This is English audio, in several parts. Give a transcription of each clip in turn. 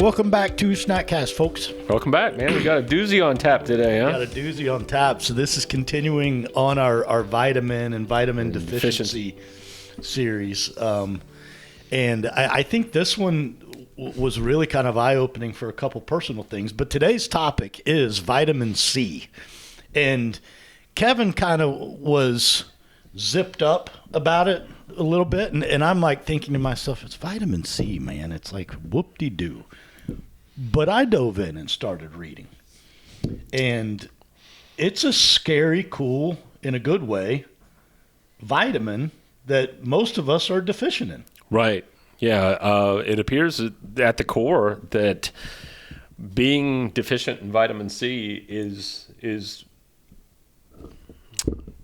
Welcome back to Snackcast, folks. Welcome back, man. We got a doozy on tap today, huh? Got a doozy on tap. So this is continuing on our vitamin and vitamin deficiency series. And I think this one was really kind of eye-opening for a couple personal things. But today's topic is vitamin C. And Kevin kind of was zipped up about it a little bit. And I'm like thinking to myself, it's vitamin C, man. It's like whoop-de-doo. But I dove in and started reading. And it's a scary, cool, in a good way, vitamin that most of us are deficient in. Right. Yeah. It appears at the core that being deficient in vitamin C is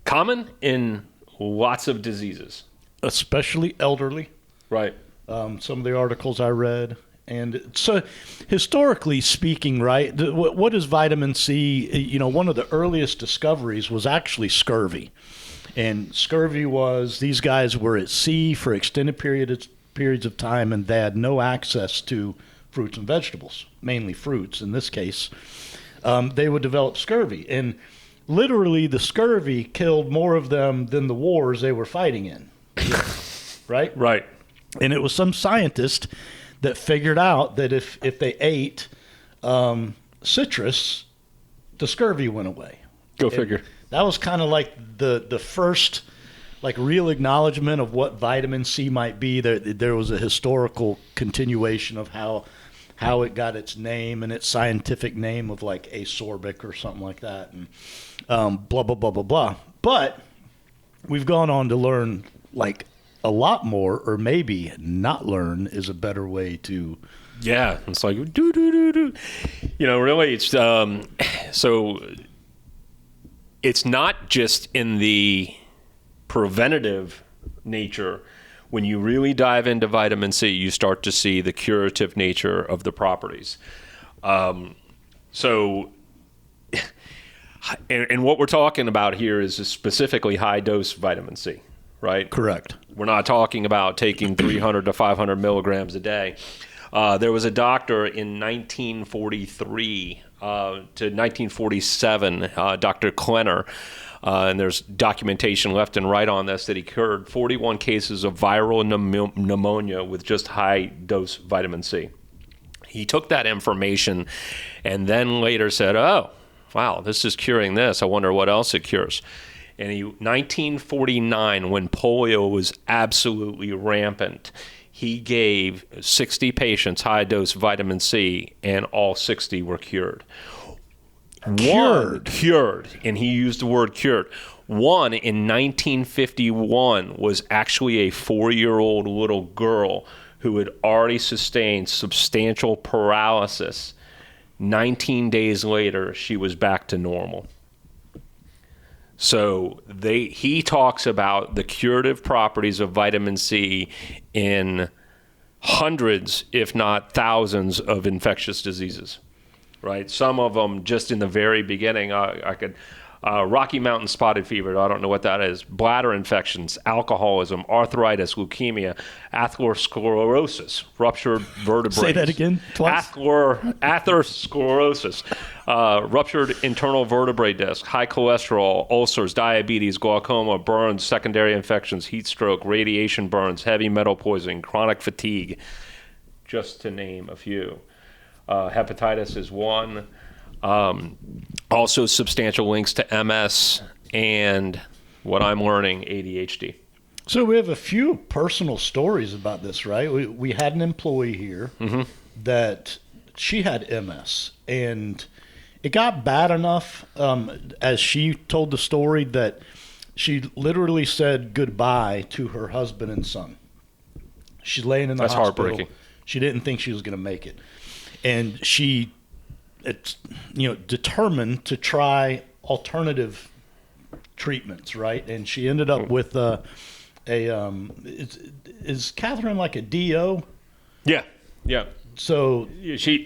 common in lots of diseases. Especially elderly. Right. Some of the articles I read. And so historically speaking, right, what is vitamin C? You know, one of the earliest discoveries was actually scurvy. And scurvy was these guys were at sea for extended periods of time, and they had no access to fruits and vegetables, mainly fruits in this case. They would develop scurvy. And literally the scurvy killed more of them than the wars they were fighting in. Right? Right. And it was some scientist that figured out that if they ate citrus, the scurvy went away. Go figure. That was kind of like the first like real acknowledgement of what vitamin C might be. There was a historical continuation of how it got its name and its scientific name of like ascorbic or something like that, and blah, blah, blah, blah, blah. But we've gone on to learn like a lot more, or maybe not learn is a better way to. Yeah, it's like do. You know, really, it's so it's not just in the preventative nature. When you really dive into vitamin C, you start to see the curative nature of the properties. So, and what we're talking about here is specifically high dose vitamin C. Right? Correct. We're not talking about taking 300 to 500 milligrams a day. There was a doctor in 1943 to 1947, Dr. Klenner, and there's documentation left and right on this, that he cured 41 cases of viral pneumonia with just high-dose vitamin C. He took that information and then later said, oh, wow, this is curing this. I wonder what else it cures. And 1949, when polio was absolutely rampant, he gave 60 patients high-dose vitamin C, and all 60 were cured. Cured. And he used the word cured. One, in 1951, was actually a 4-year-old little girl who had already sustained substantial paralysis. 19 days later, she was back to normal. So he talks about the curative properties of vitamin C in hundreds, if not thousands, of infectious diseases, right? Some of them just in the very beginning. Rocky Mountain spotted fever, I don't know what that is, bladder infections, alcoholism, arthritis, leukemia, atherosclerosis, ruptured vertebrae. Say that again, twice. Atherosclerosis, ruptured internal vertebrae disc, high cholesterol, ulcers, diabetes, glaucoma, burns, secondary infections, heat stroke, radiation burns, heavy metal poisoning, chronic fatigue, just to name a few. Hepatitis is one. Also substantial links to MS and, what I'm learning, ADHD. So we have a few personal stories about this, right? We had an employee here that she had MS, and it got bad enough, as she told the story, that she literally said goodbye to her husband and son. She's laying in the hospital. That's heartbreaking. She didn't think she was going to make it. And she, determined to try alternative treatments, right? And she ended up with is Catherine like a DO? Yeah. So she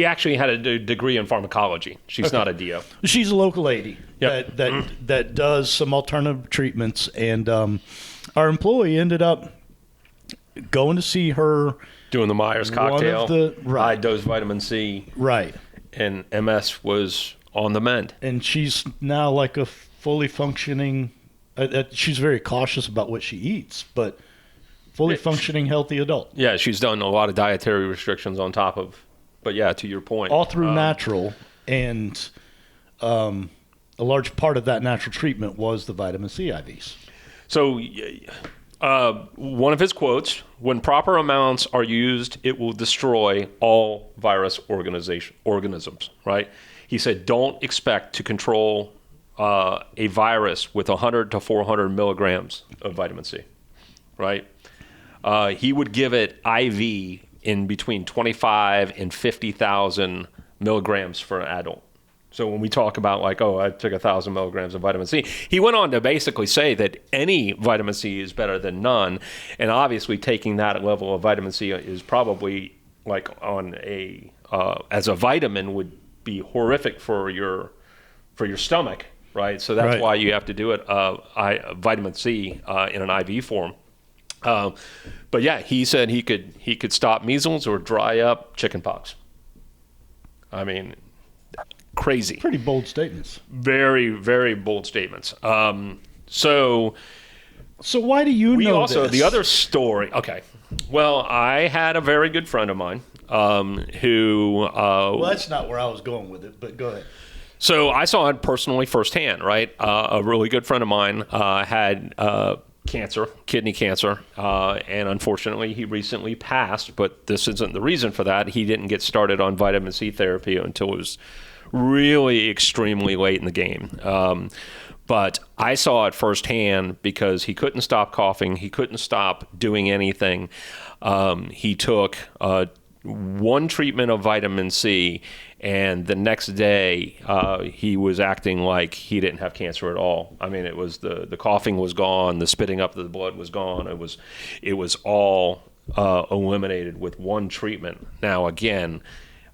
actually had a degree in pharmacology. She's not a DO. She's a local lady that does some alternative treatments, and our employee ended up going to see her. Doing the Myers cocktail, high dose vitamin C. Right. And MS was on the mend. And she's now like a fully functioning, she's very cautious about what she eats, but fully functioning healthy adult. Yeah, she's done a lot of dietary restrictions on top of, but yeah, to your point. All through natural, and a large part of that natural treatment was the vitamin C IVs. So one of his quotes, when proper amounts are used, it will destroy all virus organisms, right? He said, don't expect to control a virus with 100 to 400 milligrams of vitamin C, right? He would give it IV in between 25 and 50,000 milligrams for an adult. So when we talk about like, oh, I took 1,000 milligrams of vitamin C, he went on to basically say that any vitamin C is better than none. And obviously taking that level of vitamin C is probably like on as a vitamin would be horrific for your stomach, right? So that's why you have to do it, vitamin C in an IV form. But yeah, he said he could stop measles or dry up chickenpox. I mean, crazy. Pretty bold statements. Very, very bold statements. So why do you know also, this? the other story, okay. Well, I had a very good friend of mine who... well, that's not where I was going with it, but go ahead. So I saw it personally firsthand, right? A really good friend of mine had cancer, kidney cancer, and unfortunately he recently passed, but this isn't the reason for that. He didn't get started on vitamin C therapy until it was really extremely late in the game. But I saw it firsthand because he couldn't stop coughing. He couldn't stop doing anything. He took one treatment of vitamin C, and the next day he was acting like he didn't have cancer at all. I mean, it was the coughing was gone, the spitting up of the blood was gone. It was all eliminated with one treatment. Now, again,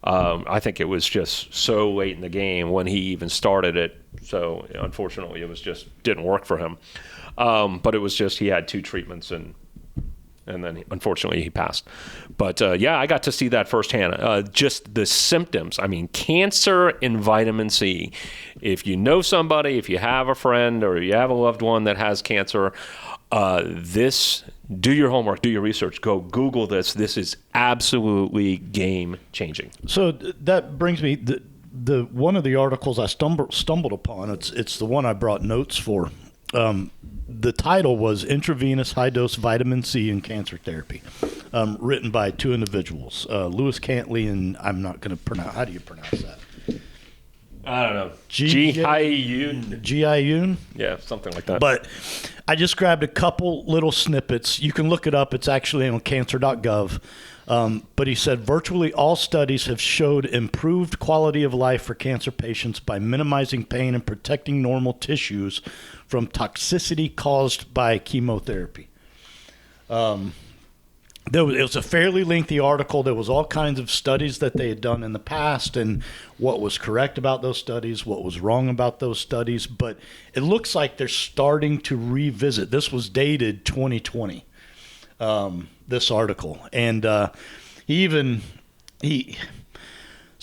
I think it was just so late in the game when he even started it. So unfortunately, it was just didn't work for him. But it was just he had two treatments and then unfortunately he passed. But yeah, I got to see that firsthand. Just the symptoms. I mean, cancer and vitamin C. If you know somebody, if you have a friend or you have a loved one that has cancer, do your homework, do your research, go Google this. This is absolutely game changing. So that brings me the one of the articles I stumbled upon. It's the one I brought notes for. The title was Intravenous High-Dose Vitamin C in Cancer Therapy, written by two individuals, Lewis Cantley and I'm not going to pronounce. How do you pronounce that? I don't know. Ji-Hyun. Ji-Hyun? Yeah, something like that. But I just grabbed a couple little snippets. You can look it up. It's actually on cancer.gov. But he said virtually all studies have showed improved quality of life for cancer patients by minimizing pain and protecting normal tissues from toxicity caused by chemotherapy. It was a fairly lengthy article. There was all kinds of studies that they had done in the past and what was correct about those studies, what was wrong about those studies. But it looks like they're starting to revisit. This was dated 2020, this article. And so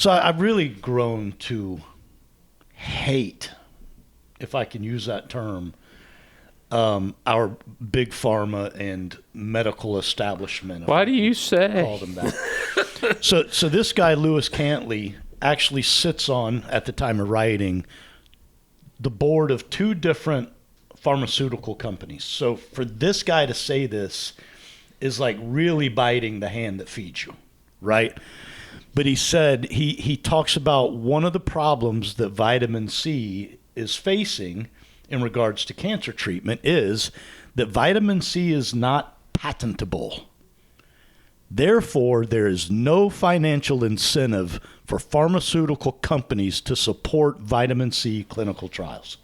I've really grown to hate, if I can use that term, our big pharma and medical establishment. Why do you say? Call them that. So this guy, Lewis Cantley, actually sits on, at the time of writing, the board of two different pharmaceutical companies. So for this guy to say this is like really biting the hand that feeds you, right? But he said he talks about one of the problems that vitamin C is facing in regards to cancer treatment is that vitamin C is not patentable. Therefore, there is no financial incentive for pharmaceutical companies to support vitamin C clinical trials.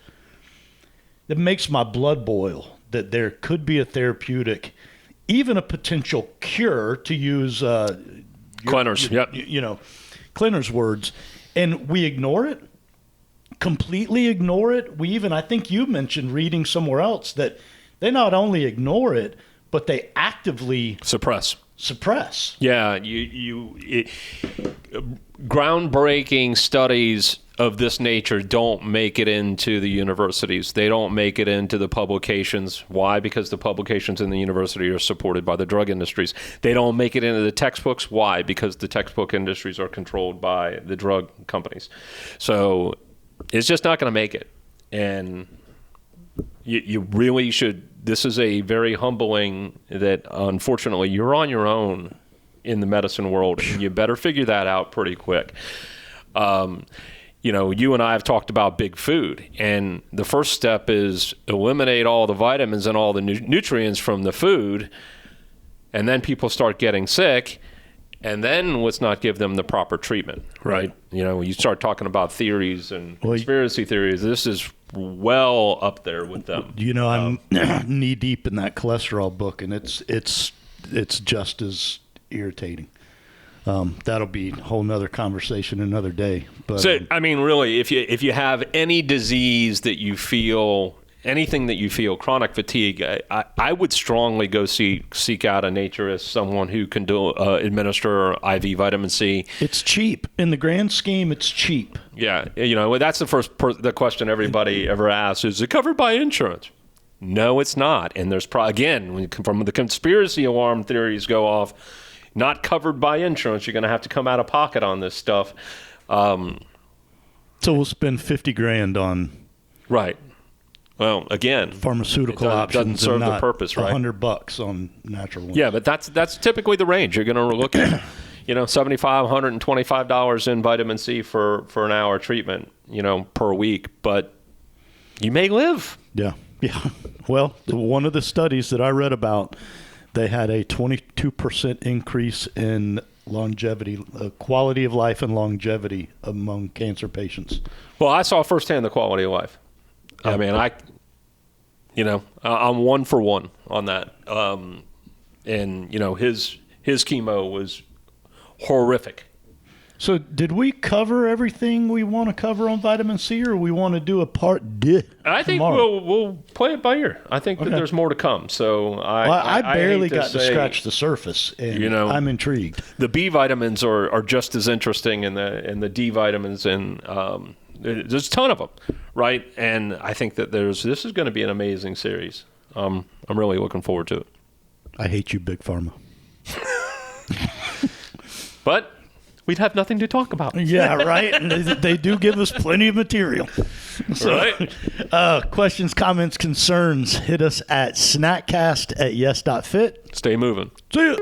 It makes my blood boil that there could be a therapeutic, even a potential cure, to use Klenner's, Klenner's words, and we ignore it. Completely ignore it. I think you mentioned reading somewhere else that they not only ignore it, but they actively suppress. Yeah, groundbreaking studies of this nature don't make it into the universities. They don't make it into the publications. Why? Because the publications in the university are supported by the drug industries. They don't make it into the textbooks. Why? Because the textbook industries are controlled by the drug companies. So it's just not going to make it. And you really should. This is a very humbling that, unfortunately, you're on your own in the medicine world, and you better figure that out pretty quick. You and I have talked about big food, and the first step is eliminate all the vitamins and all the nutrients from the food, and then people start getting sick, and then let's not give them the proper treatment, right? You start talking about theories and conspiracy theories. This is well up there with them. I'm knee deep in that cholesterol book, and it's just as irritating. That'll be a whole nother conversation another day. But so, really, if you have any disease that you feel, anything that you feel, chronic fatigue, I would strongly go seek out a naturist, someone who can administer IV vitamin C. It's cheap. In the grand scheme, it's cheap. Yeah. That's the question everybody ever asks. Is it covered by insurance? No, it's not. And there's again, from the conspiracy alarm theories go off, not covered by insurance. You're going to have to come out of pocket on this stuff. So we'll spend $50,000 on right. Well, again, pharmaceutical options doesn't serve and not the purpose, right? $100 on natural ones. Yeah, but that's typically the range. You're going to look at, $75, $125 in vitamin C for an hour treatment, per week. But you may live. Yeah. Well, one of the studies that I read about, they had a 22% increase in longevity, quality of life and longevity among cancer patients. Well, I saw firsthand the quality of life. Yeah. I'm 1 for 1 on that. And his chemo was horrific. So did we cover everything we want to cover on vitamin C, or we want to do a part D? I think we'll play it by ear. I think that there's more to come. So I barely got to scratch the surface, and I'm intrigued. The B vitamins are just as interesting, and the D vitamins, and there's a ton of them, right? And I think that this is going to be an amazing series. I'm really looking forward to it. I hate you, Big Pharma. But we'd have nothing to talk about. Yeah, right? And they do give us plenty of material. So, right. Questions, comments, concerns, hit us at snackcast@yes.fit. Stay moving. See ya.